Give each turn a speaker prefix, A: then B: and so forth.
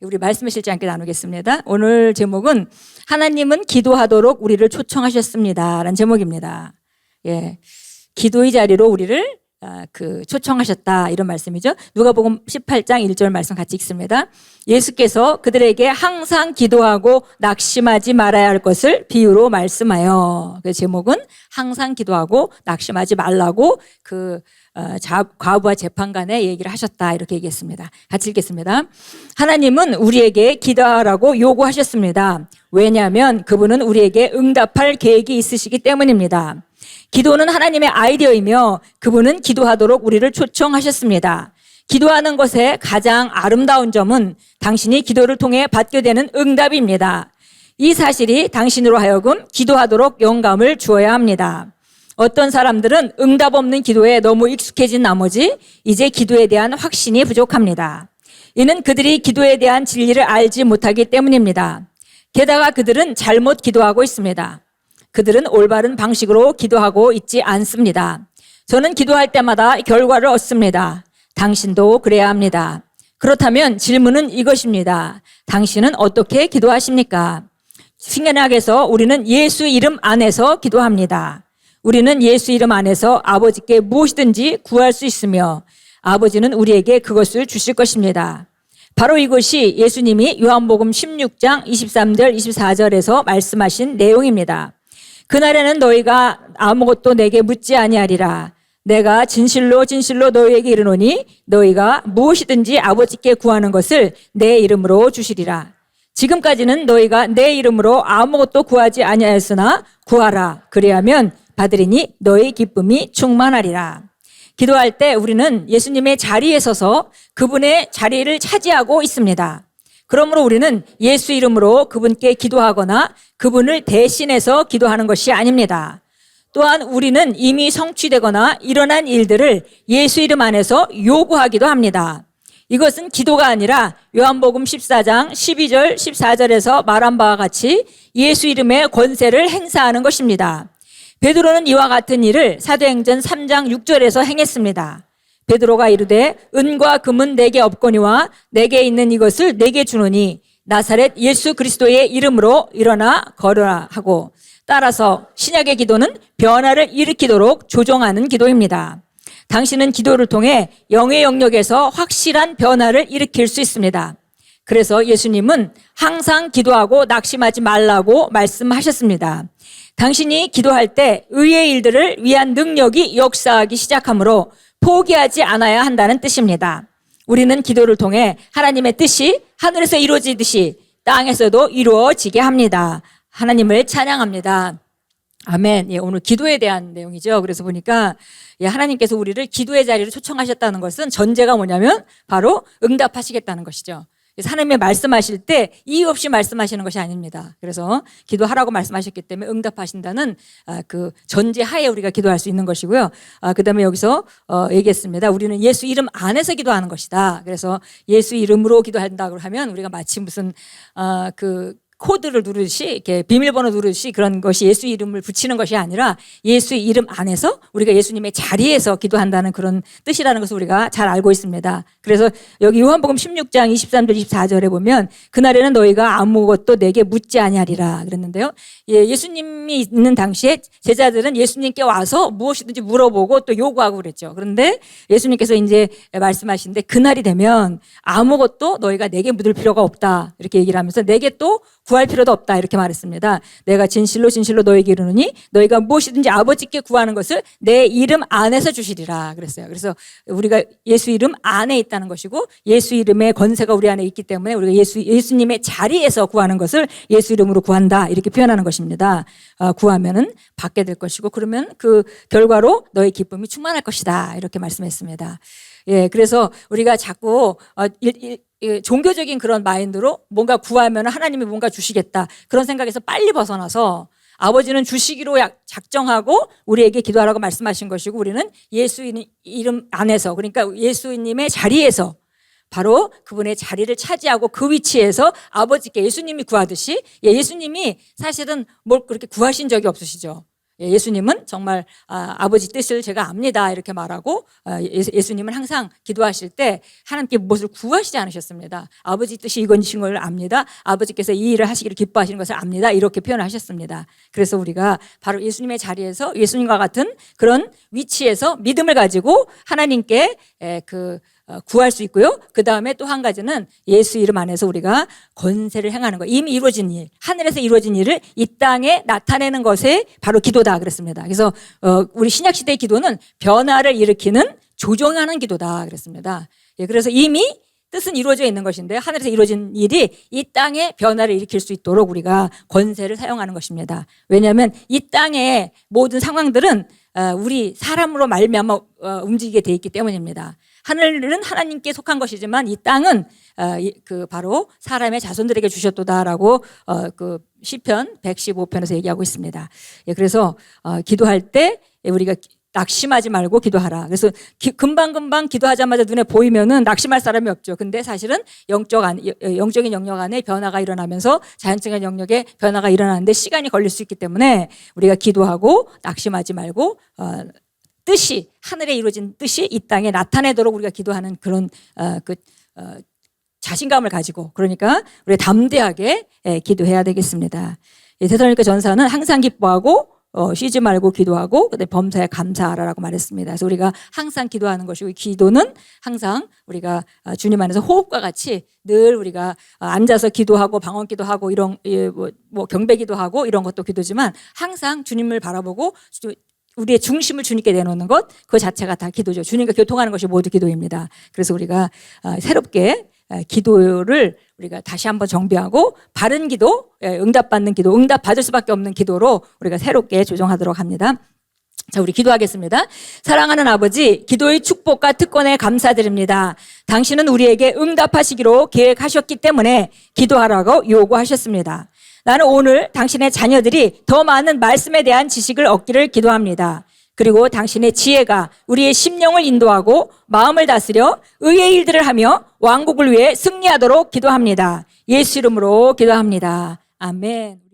A: 우리 말씀을 실지 않게 나누겠습니다. 오늘 제목은 하나님은 기도하도록 우리를 초청하셨습니다 라는 제목입니다. 예, 기도의 자리로 우리를 초청하셨다 이런 말씀이죠. 누가복음 18장 1절 말씀 같이 읽습니다. 예수께서 그들에게 항상 기도하고 낙심하지 말아야 할 것을 비유로 말씀하여, 그 제목은 항상 기도하고 낙심하지 말라고 과부와 재판관의 얘기를 하셨다 이렇게 얘기했습니다. 같이 읽겠습니다. 하나님은 우리에게 기도하라고 요구하셨습니다. 왜냐하면 그분은 우리에게 응답할 계획이 있으시기 때문입니다. 기도는 하나님의 아이디어이며 그분은 기도하도록 우리를 초청하셨습니다. 기도하는 것의 가장 아름다운 점은 당신이 기도를 통해 받게 되는 응답입니다. 이 사실이 당신으로 하여금 기도하도록 영감을 주어야 합니다. 어떤 사람들은 응답 없는 기도에 너무 익숙해진 나머지 이제 기도에 대한 확신이 부족합니다. 이는 그들이 기도에 대한 진리를 알지 못하기 때문입니다. 게다가 그들은 잘못 기도하고 있습니다. 그들은 올바른 방식으로 기도하고 있지 않습니다. 저는 기도할 때마다 결과를 얻습니다. 당신도 그래야 합니다. 그렇다면 질문은 이것입니다. 당신은 어떻게 기도하십니까? 신약에서 우리는 예수 이름 안에서 기도합니다. 우리는 예수 이름 안에서 아버지께 무엇이든지 구할 수 있으며 아버지는 우리에게 그것을 주실 것입니다. 바로 이것이 예수님이 요한복음 16장 23절 24절에서 말씀하신 내용입니다. 그날에는 너희가 아무것도 내게 묻지 아니하리라. 내가 진실로 진실로 너희에게 이르노니 너희가 무엇이든지 아버지께 구하는 것을 내 이름으로 주시리라. 지금까지는 너희가 내 이름으로 아무것도 구하지 아니하였으나 구하라. 그리하면 받으리니 너희 기쁨이 충만하리라. 기도할 때 우리는 예수님의 자리에 서서 그분의 자리를 차지하고 있습니다. 그러므로 우리는 예수 이름으로 그분께 기도하거나 그분을 대신해서 기도하는 것이 아닙니다. 또한 우리는 이미 성취되거나 일어난 일들을 예수 이름 안에서 요구하기도 합니다. 이것은 기도가 아니라 요한복음 14장 12절 14절에서 말한 바와 같이 예수 이름의 권세를 행사하는 것입니다. 베드로는 이와 같은 일을 사도행전 3장 6절에서 행했습니다. 베드로가 이르되 은과 금은 내게 없거니와 내게 있는 이것을 내게 주노니 나사렛 예수 그리스도의 이름으로 일어나 걸으라 하고, 따라서 신약의 기도는 변화를 일으키도록 조정하는 기도입니다. 당신은 기도를 통해 영의 영역에서 확실한 변화를 일으킬 수 있습니다. 그래서 예수님은 항상 기도하고 낙심하지 말라고 말씀하셨습니다. 당신이 기도할 때 의의 일들을 위한 능력이 역사하기 시작하므로 포기하지 않아야 한다는 뜻입니다. 우리는 기도를 통해 하나님의 뜻이 하늘에서 이루어지듯이 땅에서도 이루어지게 합니다. 하나님을 찬양합니다. 아멘. 예, 오늘 기도에 대한 내용이죠. 그래서 보니까 하나님께서 우리를 기도의 자리로 초청하셨다는 것은 전제가 뭐냐면 바로 응답하시겠다는 것이죠. 그래서 하나님의 말씀하실 때 이유 없이 말씀하시는 것이 아닙니다. 그래서 기도하라고 말씀하셨기 때문에 응답하신다는 그 전제 하에 우리가 기도할 수 있는 것이고요. 그다음에 여기서 얘기했습니다. 우리는 예수 이름 안에서 기도하는 것이다. 그래서 예수 이름으로 기도한다고 하면 우리가 마치 무슨 코드를 누르듯이 이렇게 비밀번호 누르듯이 그런 것이 예수 이름을 붙이는 것이 아니라 예수 이름 안에서 우리가 예수님의 자리에서 기도한다는 그런 뜻이라는 것을 우리가 잘 알고 있습니다. 그래서 여기 요한복음 16장 23절 24절에 보면 그날에는 너희가 아무것도 내게 묻지 아니하리라 그랬는데요. 예수님이 있는 당시에 제자들은 예수님께 와서 무엇이든지 물어보고 또 요구하고 그랬죠. 그런데 예수님께서 이제 말씀하시는데 그날이 되면 아무것도 너희가 내게 묻을 필요가 없다 이렇게 얘기를 하면서 내게 또 구할 필요도 없다 이렇게 말했습니다. 내가 진실로 진실로 너에게 이르노니 너희가 무엇이든지 아버지께 구하는 것을 내 이름 안에서 주시리라 그랬어요. 그래서 우리가 예수 이름 안에 있다는 것이고 예수 이름의 권세가 우리 안에 있기 때문에 우리가 예수님의 자리에서 구하는 것을 예수 이름으로 구한다 이렇게 표현하는 것입니다. 구하면은 받게 될 것이고 그러면 그 결과로 너의 기쁨이 충만할 것이다 이렇게 말씀했습니다. 예, 그래서 우리가 자꾸 종교적인 그런 마인드로 뭔가 구하면 하나님이 뭔가 주시겠다 그런 생각에서 빨리 벗어나서 아버지는 주시기로 작정하고 우리에게 기도하라고 말씀하신 것이고 우리는 예수 이름 안에서 그러니까 예수님의 자리에서 바로 그분의 자리를 차지하고 그 위치에서 아버지께 예수님이 구하듯이 예수님이 사실은 뭘 그렇게 구하신 적이 없으시죠. 예수님은 정말 아버지 뜻을 제가 압니다 이렇게 말하고 예수님은 항상 기도하실 때 하나님께 무엇을 구하시지 않으셨습니다. 아버지 뜻이 이것인 걸 압니다. 아버지께서 이 일을 하시기를 기뻐하시는 것을 압니다. 이렇게 표현하셨습니다. 그래서 우리가 바로 예수님의 자리에서 예수님과 같은 그런 위치에서 믿음을 가지고 하나님께 구할 수 있고요. 그 다음에 또 한 가지는 예수 이름 안에서 우리가 권세를 행하는 것, 이미 이루어진 일, 하늘에서 이루어진 일을 이 땅에 나타내는 것에 바로 기도다 그랬습니다. 그래서 우리 신약 시대의 기도는 변화를 일으키는 조종하는 기도다 그랬습니다. 그래서 이미 뜻은 이루어져 있는 것인데 하늘에서 이루어진 일이 이 땅에 변화를 일으킬 수 있도록 우리가 권세를 사용하는 것입니다. 왜냐하면 이 땅의 모든 상황들은 우리 사람으로 말미암아 움직이게 돼 있기 때문입니다. 하늘은 하나님께 속한 것이지만 이 땅은 바로 사람의 자손들에게 주셨도다라고 시편 115편에서 얘기하고 있습니다. 그래서 기도할 때 우리가 낙심하지 말고 기도하라. 그래서 금방금방 기도하자마자 눈에 보이면은 낙심할 사람이 없죠. 근데 사실은 영적인 영역 안에 변화가 일어나면서 자연적인 영역에 변화가 일어나는데 시간이 걸릴 수 있기 때문에 우리가 기도하고 낙심하지 말고 뜻이 하늘에 이루어진 뜻이 이 땅에 나타내도록 우리가 기도하는 그런 자신감을 가지고 그러니까 우리 담대하게 기도해야 되겠습니다. 데살로니가 전서는 항상 기뻐하고 쉬지 말고 기도하고 그다음에 범사에 감사하라라고 말했습니다. 그래서 우리가 항상 기도하는 것이고 기도는 항상 우리가 주님 안에서 호흡과 같이 늘 우리가 앉아서 기도하고 방언 기도하고 이런 뭐 경배 기도하고 이런 것도 기도지만 항상 주님을 바라보고 우리의 중심을 주님께 내놓는 것 그 자체가 다 기도죠. 주님과 교통하는 것이 모두 기도입니다. 그래서 우리가 새롭게 기도를 우리가 다시 한번 정비하고 바른 기도, 응답받는 기도, 응답받을 수밖에 없는 기도로 우리가 새롭게 조정하도록 합니다. 자, 우리 기도하겠습니다. 사랑하는 아버지, 기도의 축복과 특권에 감사드립니다. 당신은 우리에게 응답하시기로 계획하셨기 때문에 기도하라고 요구하셨습니다. 나는 오늘 당신의 자녀들이 더 많은 말씀에 대한 지식을 얻기를 기도합니다. 그리고 당신의 지혜가 우리의 심령을 인도하고 마음을 다스려 의의 일들을 하며 왕국을 위해 승리하도록 기도합니다. 예수 이름으로 기도합니다. 아멘.